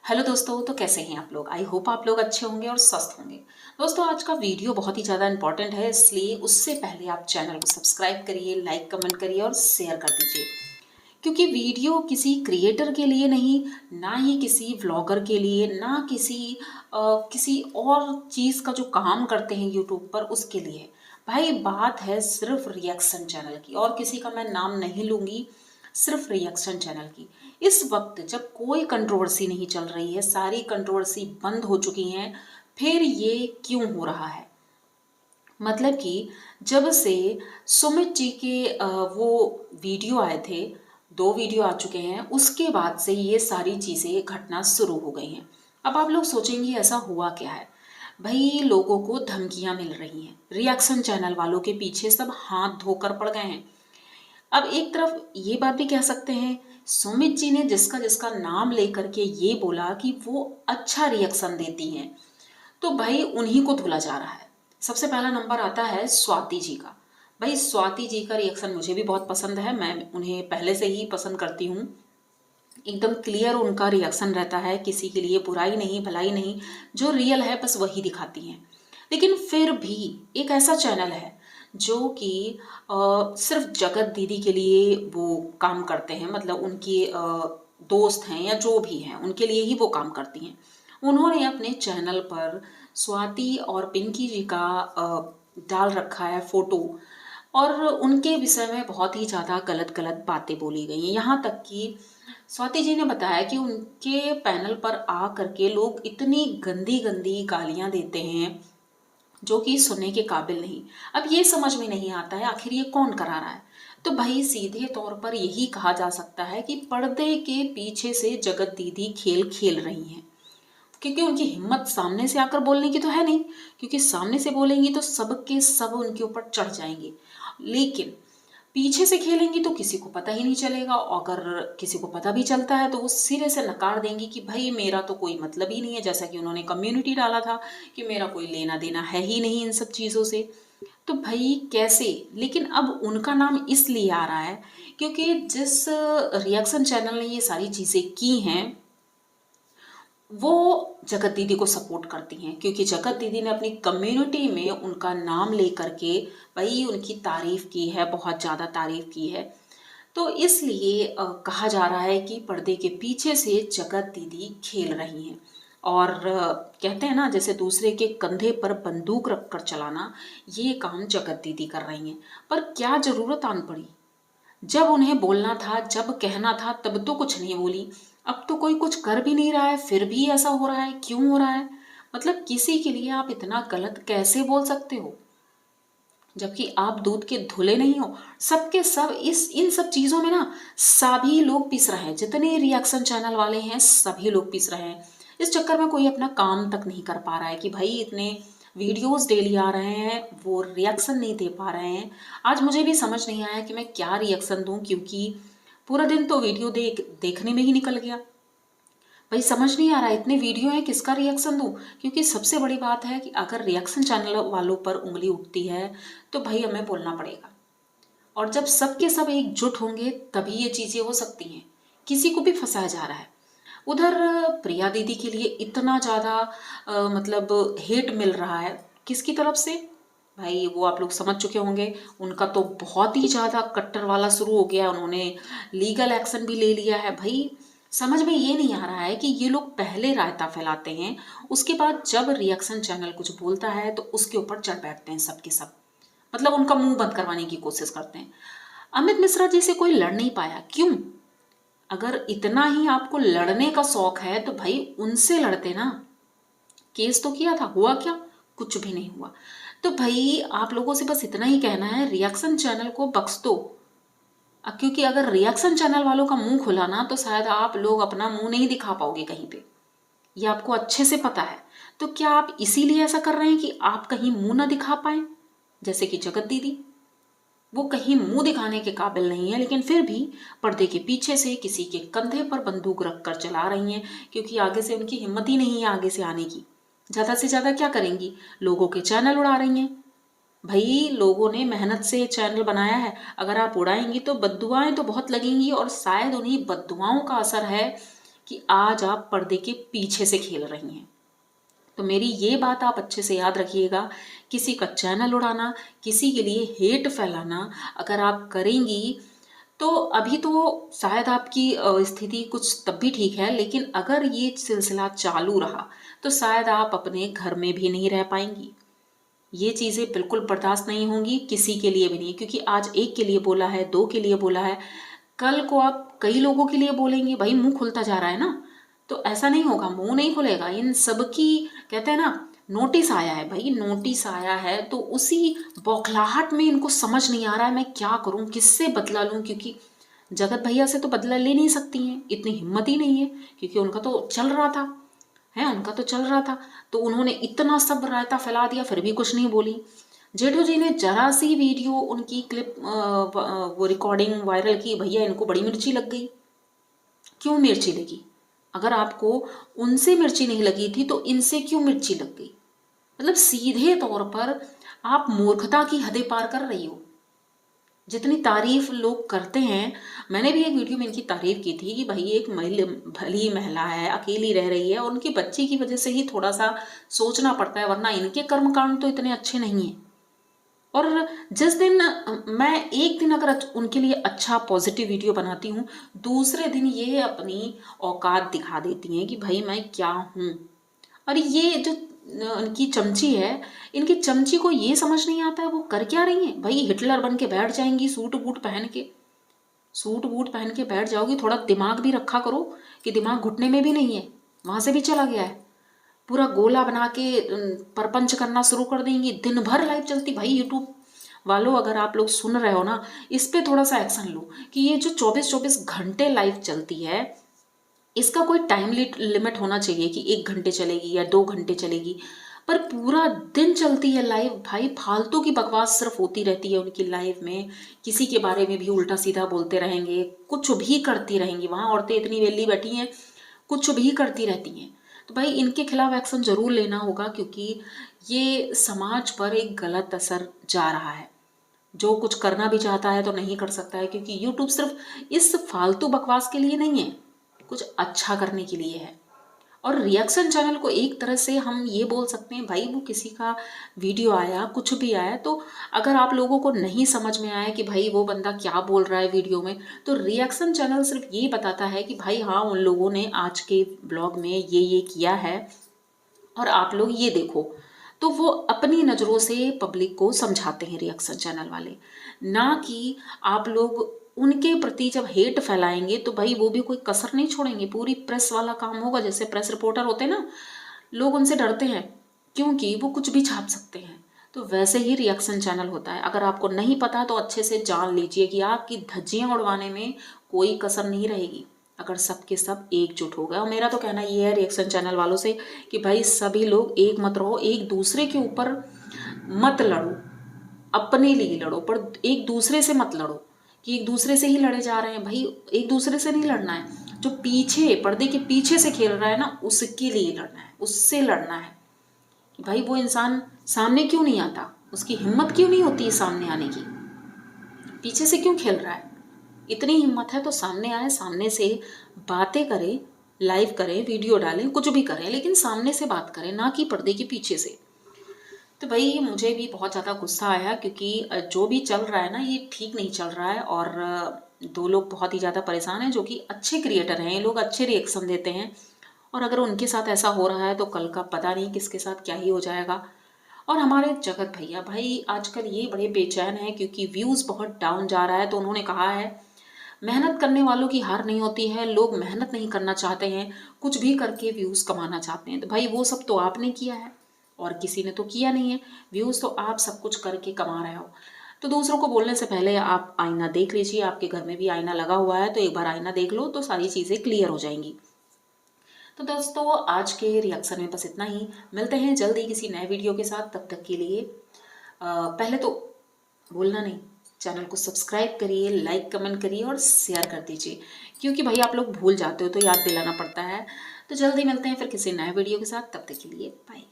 Hello दोस्तों, तो कैसे हैं आप लोग। आई होप आप लोग अच्छे होंगे और स्वस्थ होंगे। दोस्तों, आज का वीडियो बहुत ही ज़्यादा इंपॉर्टेंट है, इसलिए उससे पहले आप चैनल को सब्सक्राइब करिए, लाइक कमेंट करिए और शेयर कर दीजिए। क्योंकि वीडियो किसी क्रिएटर के लिए नहीं, ना ही किसी व्लॉगर के लिए, ना किसी और चीज़ का जो काम करते हैं यूट्यूब पर उसके लिए। भाई बात है सिर्फ रिएक्शन चैनल की, और किसी का मैं नाम नहीं लूँगी, सिर्फ रिएक्शन चैनल की। इस वक्त जब कोई कंट्रोवर्सी नहीं चल रही है, सारी कंट्रोवर्सी बंद हो चुकी हैं, फिर ये क्यों हो रहा है? मतलब कि जब से सुमित जी के वो वीडियो आए थे, 2 वीडियो आ चुके हैं, उसके बाद से ये सारी चीज़ें घटना शुरू हो गई हैं। अब आप लोग सोचेंगे ऐसा हुआ क्या है? भई लोगों को धमकियाँ मिल रही हैं, रिएक्शन चैनल वालों के पीछे सब हाथ धोकर पड़ गए हैं। अब एक तरफ ये बात भी कह सकते हैं, सुमित जी ने जिसका जिसका नाम लेकर के ये बोला कि वो अच्छा रिएक्शन देती हैं, तो भाई उन्हीं को धुला जा रहा है। सबसे पहला नंबर आता है स्वाति जी का। भाई स्वाति जी का रिएक्शन मुझे भी बहुत पसंद है, मैं उन्हें पहले से ही पसंद करती हूँ। एकदम क्लियर उनका रिएक्शन रहता है, किसी के लिए बुराई नहीं भलाई नहीं, जो रियल है बस वही दिखाती हैं। लेकिन फिर भी एक ऐसा चैनल है जो कि सिर्फ जगत दीदी के लिए वो काम करते हैं, मतलब उनकी दोस्त हैं या जो भी हैं उनके लिए ही वो काम करती हैं। उन्होंने अपने चैनल पर स्वाति और पिंकी जी का डाल रखा है फोटो, और उनके विषय में बहुत ही ज़्यादा गलत गलत बातें बोली गई हैं। यहाँ तक कि स्वाति जी ने बताया कि उनके पैनल पर आ करके लोग इतनी गंदी गंदी गालियां देते हैं जो कि सुनने के काबिल नहीं। अब ये समझ में नहीं आता है आखिर ये कौन करा रहा है। तो भाई सीधे तौर पर यही कहा जा सकता है कि पर्दे के पीछे से जगत दीदी खेल खेल रही हैं, क्योंकि उनकी हिम्मत सामने से आकर बोलने की तो है नहीं, क्योंकि सामने से बोलेंगी तो सबके सब उनके ऊपर चढ़ जाएंगे। लेकिन पीछे से खेलेंगी तो किसी को पता ही नहीं चलेगा, और अगर किसी को पता भी चलता है तो वो सिरे से नकार देंगी कि भाई मेरा तो कोई मतलब ही नहीं है, जैसा कि उन्होंने कम्युनिटी डाला था कि मेरा कोई लेना देना है ही नहीं इन सब चीज़ों से। तो भाई कैसे? लेकिन अब उनका नाम इसलिए आ रहा है क्योंकि जिस रिएक्शन चैनल ने ये सारी चीज़ें की हैं वो जगत दीदी को सपोर्ट करती हैं, क्योंकि जगत दीदी ने अपनी कम्युनिटी में उनका नाम लेकर के भाई उनकी तारीफ की है, बहुत ज़्यादा तारीफ की है। तो इसलिए कहा जा रहा है कि पर्दे के पीछे से जगत दीदी खेल रही हैं। और कहते हैं ना, जैसे दूसरे के कंधे पर बंदूक रखकर चलाना, ये काम जगत दीदी कर रही हैं। पर क्या ज़रूरत आन पड़ी? जब उन्हें बोलना था, जब कहना था, तब तो कुछ नहीं बोली। अब तो कोई कुछ कर भी नहीं रहा है, फिर भी ऐसा हो रहा है, क्यों हो रहा है? मतलब किसी के लिए आप इतना गलत कैसे बोल सकते हो, जबकि आप दूध के धुले नहीं हो। सबके सब इस इन सब चीज़ों में ना सभी लोग पिस रहे हैं, जितने रिएक्शन चैनल वाले हैं सभी लोग पिस रहे हैं। इस चक्कर में कोई अपना काम तक नहीं कर पा रहा है कि भाई इतने वीडियोस डेली आ रहे हैं, वो रिएक्शन नहीं दे पा रहे हैं। आज मुझे भी समझ नहीं आया कि मैं क्या रिएक्शन दूं, क्योंकि पूरा दिन तो वीडियो देखने में ही निकल गया। भाई समझ नहीं आ रहा है, इतने वीडियो हैं किसका रिएक्शन दूं। क्योंकि सबसे बड़ी बात है कि अगर रिएक्शन चैनल वालों पर उंगली उठती है तो भाई हमें बोलना पड़ेगा, और जब सबके सब एकजुट होंगे तभी ये चीज़ें हो सकती हैं। किसी को भी फंसाया जा रहा है। उधर प्रिया दीदी के लिए इतना ज़्यादा मतलब हेट मिल रहा है, किसकी तरफ से? भाई वो आप लोग समझ चुके होंगे, उनका तो बहुत ही ज़्यादा कट्टर वाला शुरू हो गया, उन्होंने लीगल एक्शन भी ले लिया है। भाई समझ में ये नहीं आ रहा है कि ये लोग पहले रायता फैलाते हैं, उसके बाद जब रिएक्शन चैनल कुछ बोलता है तो उसके ऊपर चढ़ बैठते हैं सबके सब, मतलब उनका मुंह बंद करवाने की कोशिश करते हैं। अमित मिश्रा जी से कोई लड़ नहीं पाया, क्यों? अगर इतना ही आपको लड़ने का शौक है तो भाई उनसे लड़ते ना। केस तो किया था, हुआ क्या? कुछ भी नहीं हुआ। तो भाई आप लोगों से बस इतना ही कहना है, रिएक्शन चैनल को बख्श दो। क्योंकि अगर रिएक्शन चैनल वालों का मुंह खुला ना तो शायद आप लोग अपना मुंह नहीं दिखा पाओगे कहीं पे, ये आपको अच्छे से पता है। तो क्या आप इसीलिए ऐसा कर रहे हैं कि आप कहीं मुंह ना दिखा पाए? जैसे कि जगत दीदी, वो कहीं मुंह दिखाने के काबिल नहीं है, लेकिन फिर भी पर्दे के पीछे से किसी के कंधे पर बंदूक रखकर चला रही हैं, क्योंकि आगे से उनकी हिम्मत ही नहीं है आगे से आने की। ज़्यादा से ज़्यादा क्या करेंगी? लोगों के चैनल उड़ा रही हैं। भाई लोगों ने मेहनत से चैनल बनाया है, अगर आप उड़ाएंगी तो बद्दुआएं तो बहुत लगेंगी, और शायद उन्हीं बद्दुआओं का असर है कि आज आप पर्दे के पीछे से खेल रही हैं। तो मेरी ये बात आप अच्छे से याद रखिएगा, किसी का चैनल उड़ाना, किसी के लिए हेट फैलाना अगर आप करेंगी तो अभी तो शायद आपकी स्थिति कुछ तब भी ठीक है, लेकिन अगर ये सिलसिला चालू रहा तो शायद आप अपने घर में भी नहीं रह पाएंगी। ये चीज़ें बिल्कुल बर्दाश्त नहीं होंगी, किसी के लिए भी नहीं, क्योंकि आज एक के लिए बोला है, दो के लिए बोला है, कल को आप कई लोगों के लिए बोलेंगे। भाई मुंह खुलता जा रहा है ना, तो ऐसा नहीं होगा, मुंह नहीं खुलेगा। इन सबकी कहते हैं ना, नोटिस आया है भाई, नोटिस आया है, तो उसी बौखलाहट में इनको समझ नहीं आ रहा है मैं क्या करूं, किससे बदला लूं, क्योंकि जगत भैया से तो बदला ले नहीं सकती हैं, इतनी हिम्मत ही नहीं है, क्योंकि उनका तो चल रहा था, है उनका तो चल रहा था, तो उन्होंने इतना सब रायता फैला दिया, फिर भी कुछ नहीं बोली। जेठू जी ने जरा सी वीडियो उनकी क्लिप वो रिकॉर्डिंग वायरल की, भैया इनको बड़ी मिर्ची लग गई। क्यों मिर्ची लगी? अगर आपको उनसे मिर्ची नहीं लगी थी तो इनसे क्यों मिर्ची लग गई? मतलब सीधे तौर पर आप मूर्खता की हदें पार कर रही हो। जितनी तारीफ लोग करते हैं, मैंने भी एक वीडियो में इनकी तारीफ की थी कि भाई एक भली महिला है, अकेली रह रही है और उनके बच्चे की वजह से ही थोड़ा सा सोचना पड़ता है, वरना इनके कर्मकांड तो इतने अच्छे नहीं हैं। और जिस दिन मैं एक दिन अगर उनके लिए अच्छा पॉजिटिव वीडियो बनाती हूँ, दूसरे दिन ये अपनी औकात दिखा देती हैं कि भाई मैं क्या हूँ। और ये जो इनकी चमची है, इनकी चमची को ये समझ नहीं आता है वो कर क्या रही है। भाई हिटलर बन के बैठ जाएंगी, सूट बूट पहन के, सूट बूट पहन के बैठ जाओगी। थोड़ा दिमाग भी रखा करो कि दिमाग घुटने में भी नहीं है, वहां से भी चला गया है। पूरा गोला बना के परपंच करना शुरू कर देंगी, दिन भर लाइव चलती। भाई यूट्यूब वालों, अगर आप लोग सुन रहे हो ना, इस पे थोड़ा सा एक्शन लो कि ये जो 24-24 घंटे लाइव चलती है, इसका कोई टाइम लिमिट होना चाहिए कि 1 घंटे चलेगी या 2 घंटे चलेगी, पर पूरा दिन चलती है लाइव। भाई फालतू की बकवास सिर्फ होती रहती है उनकी लाइव में, किसी के बारे में भी उल्टा सीधा बोलते रहेंगे, कुछ भी करती रहेंगी। वहाँ औरतें इतनी वेली बैठी हैं, कुछ भी करती रहती हैं। तो भाई इनके खिलाफ एक्शन जरूर लेना होगा, क्योंकि ये समाज पर एक गलत असर जा रहा है। जो कुछ करना भी चाहता है तो नहीं कर सकता है, क्योंकि यूट्यूब सिर्फ इस फालतू बकवास के लिए नहीं है, कुछ अच्छा करने के लिए है। और रिएक्शन चैनल को एक तरह से हम ये बोल सकते हैं, भाई वो किसी का वीडियो आया, कुछ भी आया, तो अगर आप लोगों को नहीं समझ में आया कि भाई वो बंदा क्या बोल रहा है वीडियो में, तो रिएक्शन चैनल सिर्फ ये बताता है कि भाई हाँ उन लोगों ने आज के ब्लॉग में ये किया है और आप लोग ये देखो। तो वो अपनी नज़रों से पब्लिक को समझाते हैं रिएक्शन चैनल वाले, ना कि आप लोग उनके प्रति जब हेट फैलाएंगे तो भाई वो भी कोई कसर नहीं छोड़ेंगे, पूरी प्रेस वाला काम होगा। जैसे प्रेस रिपोर्टर होते हैं ना, लोग उनसे डरते हैं क्योंकि वो कुछ भी छाप सकते हैं, तो वैसे ही रिएक्शन चैनल होता है। अगर आपको नहीं पता तो अच्छे से जान लीजिए कि आपकी धज्जियां उड़वाने में कोई कसर नहीं रहेगी अगर सब के सब एकजुट हो गए। और मेरा तो कहना ये है रिएक्शन चैनल वालों से कि भाई सभी लोग एक मत रहो, एक दूसरे के ऊपर मत लड़ो, अपने लिए लड़ो, पर एक दूसरे से मत लड़ो कि एक दूसरे से ही लड़े जा रहे हैं। भाई एक दूसरे से नहीं लड़ना है, जो पीछे पर्दे के पीछे से खेल रहा है ना, उसके लिए लड़ना है, उससे लड़ना है कि भाई वो इंसान सामने क्यों नहीं आता, उसकी हिम्मत क्यों नहीं होती है सामने आने की, पीछे से क्यों खेल रहा है। इतनी हिम्मत है तो सामने आए, सामने से बातें करें, लाइव करें, वीडियो डालें, कुछ भी करें, लेकिन सामने से बात करें, ना कि पर्दे के पीछे से। तो भाई मुझे भी बहुत ज़्यादा गुस्सा आया, क्योंकि जो भी चल रहा है ना ये ठीक नहीं चल रहा है। और दो लोग बहुत ही ज़्यादा परेशान हैं जो कि अच्छे क्रिएटर हैं, ये लोग अच्छे रिएक्शन देते हैं, और अगर उनके साथ ऐसा हो रहा है तो कल का पता नहीं किसके साथ क्या ही हो जाएगा। और हमारे जगत भैया भाई आजकल ये बड़े बेचैन हैं क्योंकि व्यूज़ बहुत डाउन जा रहा है। तो उन्होंने कहा है मेहनत करने वालों की हार नहीं होती है, लोग मेहनत नहीं करना चाहते हैं, कुछ भी करके व्यूज़ कमाना चाहते हैं। तो भाई वो सब तो आपने किया है और किसी ने तो किया नहीं है। व्यूज़ तो आप सब कुछ करके कमा रहे हो। तो दूसरों को बोलने से पहले आप आईना देख लीजिए, आपके घर में भी आईना लगा हुआ है तो एक बार आईना देख लो तो सारी चीज़ें क्लियर हो जाएंगी। तो दोस्तों आज के रिएक्शन में बस इतना ही, मिलते हैं जल्दी किसी नए वीडियो के साथ। तब तक के लिए पहले तो भूलना नहीं, चैनल को सब्सक्राइब करिए, लाइक कमेंट करिए और शेयर कर दीजिए, क्योंकि भाई आप लोग भूल जाते हो तो याद दिलाना पड़ता है। तो जल्दी मिलते हैं फिर किसी नए वीडियो के साथ, तब तक के लिए बाय।